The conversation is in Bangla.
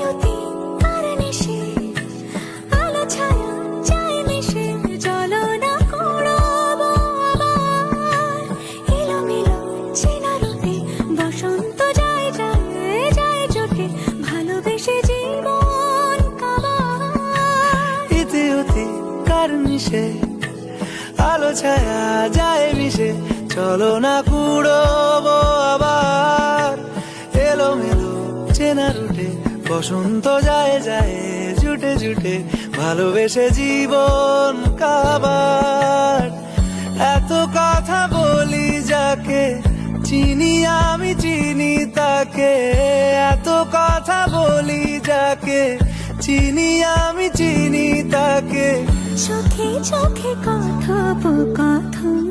অতি কার নেশে, আলো ছায়া যায় মিশে, চলো না কুড়াবো আবার। এলোমেলো চেনা রূপে বসন্ত যায় যায় যায় জোটে, ভালোবেসে জীবন কাবার। ইতি উতি কার নিশে, আলো ছায়া যায় মিশে, চলো না কুড়োবো আবার। এলোমেলো চেনা রুটে বসন্ত যায় যায় জুটে জুটে, ভালোবেসে জীবন কাবার। এত কথা বলি যাকে চিনি আমি চিনি তাকে, এত কথা বলি যাকে চিনি আমি চিনি তাকে। চোখে চোখে কথোপকথন